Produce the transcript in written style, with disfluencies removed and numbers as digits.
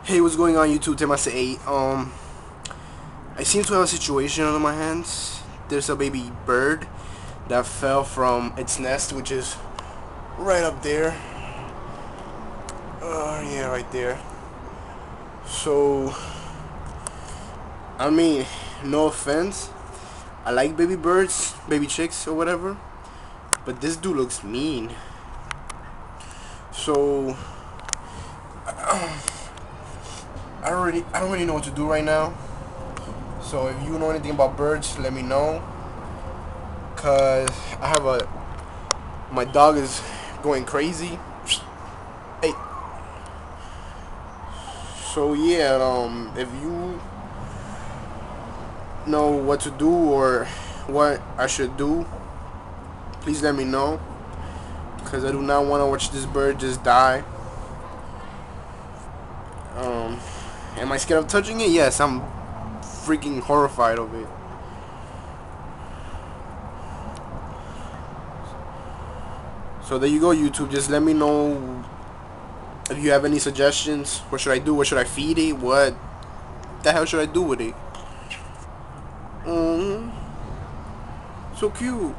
Hey, what's going on YouTube? Temase 8. I seem to have a situation on my hands. There's a baby bird that fell from its nest, which is right up there. Yeah, right there. So, I mean, no offense. I like baby birds, baby chicks, or whatever. But this dude looks mean. So, I don't really know what to do right now. So if you know anything about birds, let me know. Cause my dog is going crazy. Hey. So yeah, if you know what to do or what I should do, please let me know. Cause I do not want to watch this bird just die. Am I scared of touching it? Yes, I'm freaking horrified of it. So there you go, YouTube. Just let me know if you have any suggestions. What should I do? What should I feed it? What the hell should I do with it? So cute.